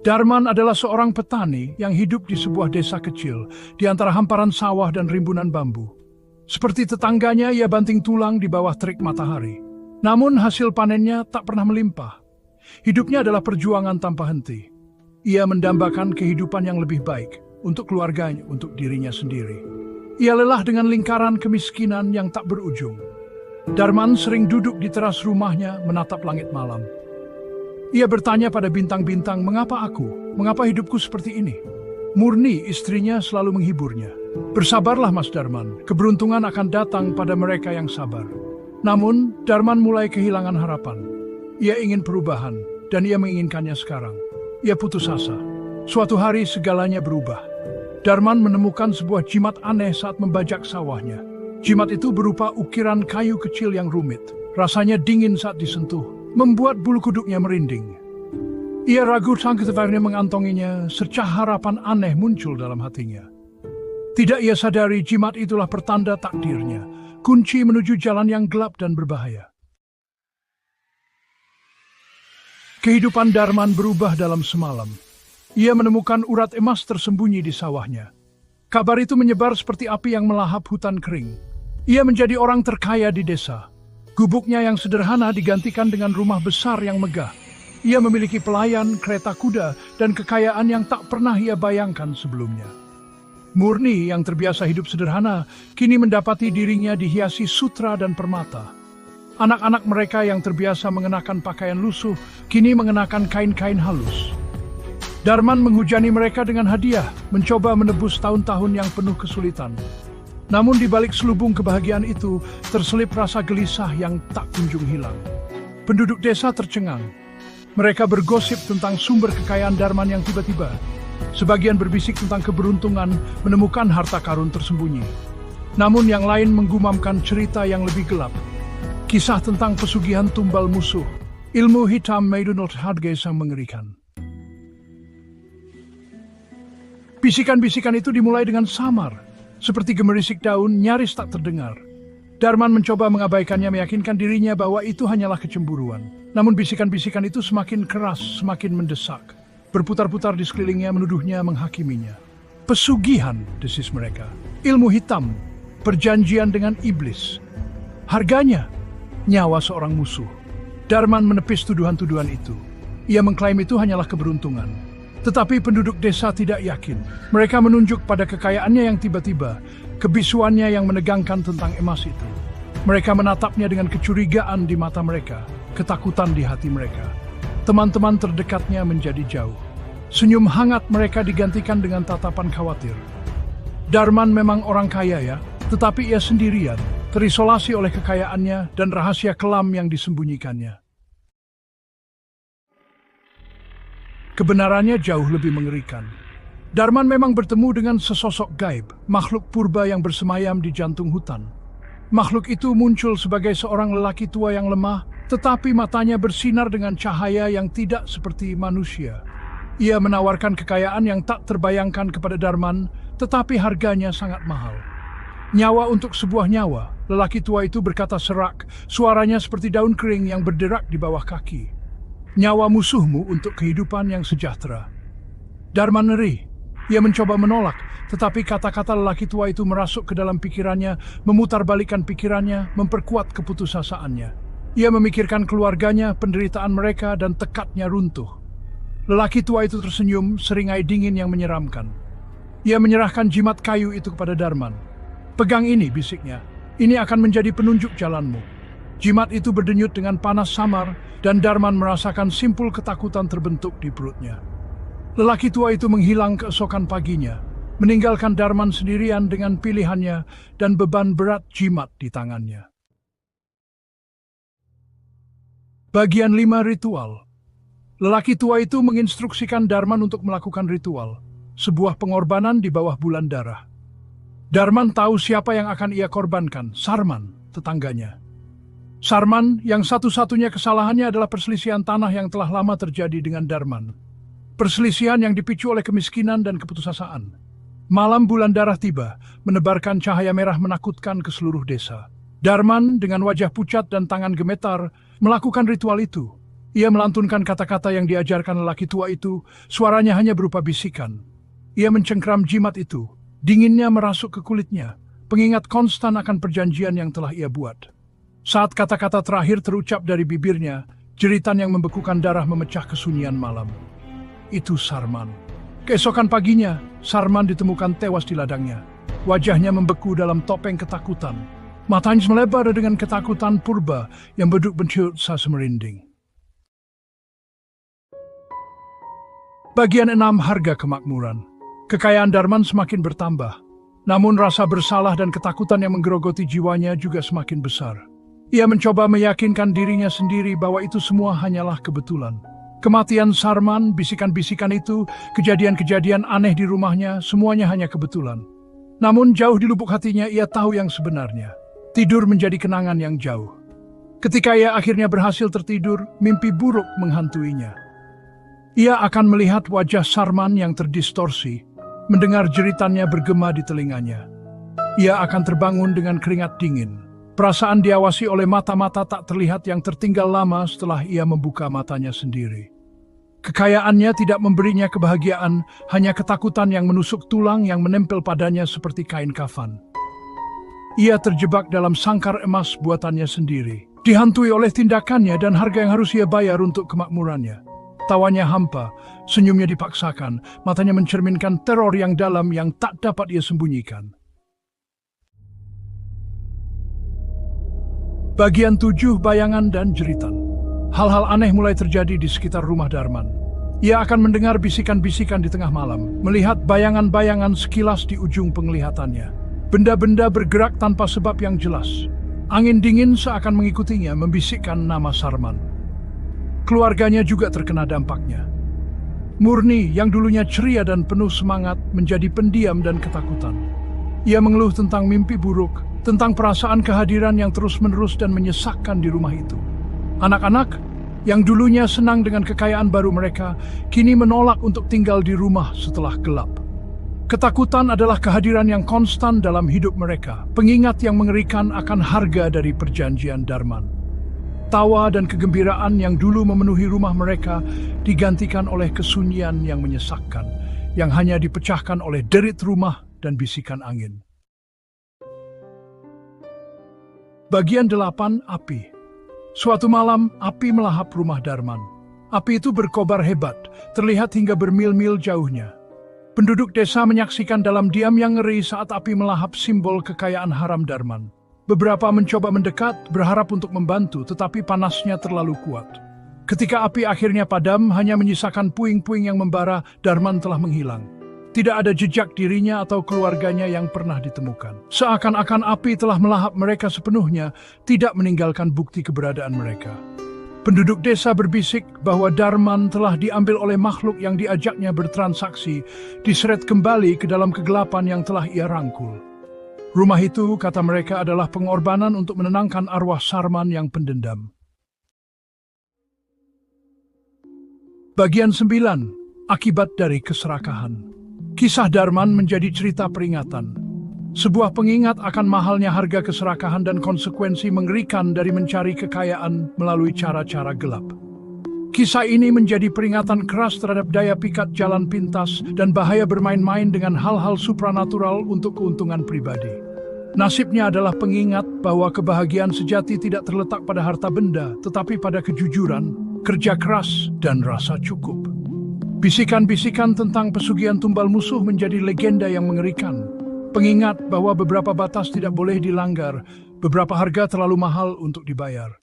Darman adalah seorang petani yang hidup di sebuah desa kecil di antara hamparan sawah dan rimbunan bambu. Seperti tetangganya, ia banting tulang di bawah terik matahari. Namun hasil panennya tak pernah melimpah. Hidupnya adalah perjuangan tanpa henti. Ia mendambakan kehidupan yang lebih baik untuk keluarganya, untuk dirinya sendiri. Ia lelah dengan lingkaran kemiskinan yang tak berujung. Darman sering duduk di teras rumahnya menatap langit malam. Ia bertanya pada bintang-bintang, mengapa aku? Mengapa hidupku seperti ini? Murni, istrinya, selalu menghiburnya. Bersabarlah Mas Darman, keberuntungan akan datang pada mereka yang sabar. Namun, Darman mulai kehilangan harapan. Ia ingin perubahan, dan ia menginginkannya sekarang. Ia putus asa. Suatu hari segalanya berubah. Darman menemukan sebuah jimat aneh saat membajak sawahnya. Jimat itu berupa ukiran kayu kecil yang rumit. Rasanya dingin saat disentuh, membuat bulu kuduknya merinding. Ia ragu sanggup mengantonginya, secah harapan aneh muncul dalam hatinya. Tidak ia sadari jimat itulah pertanda takdirnya, kunci menuju jalan yang gelap dan berbahaya. Kehidupan Darman berubah dalam semalam. Ia menemukan urat emas tersembunyi di sawahnya. Kabar itu menyebar seperti api yang melahap hutan kering. Ia menjadi orang terkaya di desa. Gubuknya yang sederhana digantikan dengan rumah besar yang megah. Ia memiliki pelayan, kereta kuda, dan kekayaan yang tak pernah ia bayangkan sebelumnya. Murni yang terbiasa hidup sederhana, kini mendapati dirinya dihiasi sutra dan permata. Anak-anak mereka yang terbiasa mengenakan pakaian lusuh, kini mengenakan kain-kain halus. Darman menghujani mereka dengan hadiah, mencoba menebus tahun-tahun yang penuh kesulitan. Namun di balik selubung kebahagiaan itu, terselip rasa gelisah yang tak kunjung hilang. Penduduk desa tercengang. Mereka bergosip tentang sumber kekayaan Darman yang tiba-tiba. Sebagian berbisik tentang keberuntungan menemukan harta karun tersembunyi. Namun yang lain menggumamkan cerita yang lebih gelap. Kisah tentang pesugihan tumbal musuh. Ilmu hitam Maidunot Hadge sang mengerikan. Bisikan-bisikan itu dimulai dengan samar. Seperti gemerisik daun, nyaris tak terdengar. Darman mencoba mengabaikannya, meyakinkan dirinya bahwa itu hanyalah kecemburuan. Namun bisikan-bisikan itu semakin keras, semakin mendesak. Berputar-putar di sekelilingnya, menuduhnya, menghakiminya. Pesugihan, desis mereka. Ilmu hitam, perjanjian dengan iblis. Harganya, nyawa seorang musuh. Darman menepis tuduhan-tuduhan itu. Ia mengklaim itu hanyalah keberuntungan. Tetapi penduduk desa tidak yakin. Mereka menunjuk pada kekayaannya yang tiba-tiba, kebisuannya yang menegangkan tentang emas itu. Mereka menatapnya dengan kecurigaan di mata mereka, ketakutan di hati mereka. Teman-teman terdekatnya menjadi jauh. Senyum hangat mereka digantikan dengan tatapan khawatir. Darman memang orang kaya ya, tetapi ia sendirian, terisolasi oleh kekayaannya dan rahasia kelam yang disembunyikannya. Kebenarannya jauh lebih mengerikan. Darman memang bertemu dengan sesosok gaib, makhluk purba yang bersemayam di jantung hutan. Makhluk itu muncul sebagai seorang lelaki tua yang lemah, tetapi matanya bersinar dengan cahaya yang tidak seperti manusia. Ia menawarkan kekayaan yang tak terbayangkan kepada Darman, tetapi harganya sangat mahal. Nyawa untuk sebuah nyawa, lelaki tua itu berkata serak, suaranya seperti daun kering yang berderak di bawah kaki. Nyawa musuhmu untuk kehidupan yang sejahtera. Darman ngeri. Ia mencoba menolak, tetapi kata-kata lelaki tua itu merasuk ke dalam pikirannya, memutarbalikkan pikirannya, memperkuat keputusasaannya. Ia memikirkan keluarganya, penderitaan mereka, dan tekadnya runtuh. Lelaki tua itu tersenyum, seringai dingin yang menyeramkan. Ia menyerahkan jimat kayu itu kepada Darman. Pegang ini, bisiknya. Ini akan menjadi penunjuk jalanmu. Jimat itu berdenyut dengan panas samar, dan Darman merasakan simpul ketakutan terbentuk di perutnya. Lelaki tua itu menghilang keesokan paginya, meninggalkan Darman sendirian dengan pilihannya dan beban berat jimat di tangannya. Bagian 5 ritual. Lelaki tua itu menginstruksikan Darman untuk melakukan ritual, sebuah pengorbanan di bawah bulan darah. Darman tahu siapa yang akan ia korbankan, Sarman, tetangganya. Sarman yang satu-satunya kesalahannya adalah perselisihan tanah yang telah lama terjadi dengan Darman. Perselisihan yang dipicu oleh kemiskinan dan keputusasaan. Malam bulan darah tiba, menebarkan cahaya merah menakutkan ke seluruh desa. Darman dengan wajah pucat dan tangan gemetar melakukan ritual itu. Ia melantunkan kata-kata yang diajarkan lelaki tua itu, suaranya hanya berupa bisikan. Ia mencengkram jimat itu, dinginnya merasuk ke kulitnya, pengingat konstan akan perjanjian yang telah ia buat. Saat kata-kata terakhir terucap dari bibirnya, jeritan yang membekukan darah memecah kesunyian malam. Itu Sarman. Keesokan paginya, Sarman ditemukan tewas di ladangnya. Wajahnya membeku dalam topeng ketakutan. Matanya melebar dengan ketakutan purba yang beduk menciut sasa merinding. Bagian 6, harga kemakmuran. Kekayaan Darman semakin bertambah. Namun rasa bersalah dan ketakutan yang menggerogoti jiwanya juga semakin besar. Ia mencoba meyakinkan dirinya sendiri bahwa itu semua hanyalah kebetulan. Kematian Sarman, bisikan-bisikan itu, kejadian-kejadian aneh di rumahnya, semuanya hanya kebetulan. Namun jauh di lubuk hatinya ia tahu yang sebenarnya. Tidur menjadi kenangan yang jauh. Ketika ia akhirnya berhasil tertidur, mimpi buruk menghantuinya. Ia akan melihat wajah Sarman yang terdistorsi, mendengar jeritannya bergema di telinganya. Ia akan terbangun dengan keringat dingin. Perasaan diawasi oleh mata-mata tak terlihat yang tertinggal lama setelah ia membuka matanya sendiri. Kekayaannya tidak memberinya kebahagiaan, hanya ketakutan yang menusuk tulang yang menempel padanya seperti kain kafan. Ia terjebak dalam sangkar emas buatannya sendiri, dihantui oleh tindakannya dan harga yang harus ia bayar untuk kemakmurannya. Tawanya hampa, senyumnya dipaksakan, matanya mencerminkan teror yang dalam yang tak dapat ia sembunyikan. Bagian 7, bayangan dan jeritan. Hal-hal aneh mulai terjadi di sekitar rumah Darman. Ia akan mendengar bisikan-bisikan di tengah malam, melihat bayangan-bayangan sekilas di ujung penglihatannya. Benda-benda bergerak tanpa sebab yang jelas. Angin dingin seakan mengikutinya membisikkan nama Sarman. Keluarganya juga terkena dampaknya. Murni yang dulunya ceria dan penuh semangat menjadi pendiam dan ketakutan. Ia mengeluh tentang mimpi buruk, tentang perasaan kehadiran yang terus-menerus dan menyesakkan di rumah itu. Anak-anak yang dulunya senang dengan kekayaan baru mereka, kini menolak untuk tinggal di rumah setelah gelap. Ketakutan adalah kehadiran yang konstan dalam hidup mereka, pengingat yang mengerikan akan harga dari perjanjian Darman. Tawa dan kegembiraan yang dulu memenuhi rumah mereka digantikan oleh kesunyian yang menyesakkan, yang hanya dipecahkan oleh derit rumah dan bisikan angin. Bagian 8, api. Suatu malam, api melahap rumah Darman. Api itu berkobar hebat, terlihat hingga bermil-mil jauhnya. Penduduk desa menyaksikan dalam diam yang ngeri saat api melahap simbol kekayaan haram Darman. Beberapa mencoba mendekat, berharap untuk membantu, tetapi panasnya terlalu kuat. Ketika api akhirnya padam, hanya menyisakan puing-puing yang membara, Darman telah menghilang. Tidak ada jejak dirinya atau keluarganya yang pernah ditemukan. Seakan-akan api telah melahap mereka sepenuhnya, tidak meninggalkan bukti keberadaan mereka. Penduduk desa berbisik bahwa Darman telah diambil oleh makhluk yang diajaknya bertransaksi, diseret kembali ke dalam kegelapan yang telah ia rangkul. Rumah itu, kata mereka, adalah pengorbanan untuk menenangkan arwah Sarman yang pendendam. Bagian 9, akibat dari keserakahan. Kisah Darman menjadi cerita peringatan. Sebuah pengingat akan mahalnya harga keserakahan dan konsekuensi mengerikan dari mencari kekayaan melalui cara-cara gelap. Kisah ini menjadi peringatan keras terhadap daya pikat jalan pintas dan bahaya bermain-main dengan hal-hal supranatural untuk keuntungan pribadi. Nasibnya adalah pengingat bahwa kebahagiaan sejati tidak terletak pada harta benda, tetapi pada kejujuran, kerja keras, dan rasa cukup. Bisikan-bisikan tentang pesugihan tumbal musuh menjadi legenda yang mengerikan. Pengingat bahwa beberapa batas tidak boleh dilanggar, beberapa harga terlalu mahal untuk dibayar.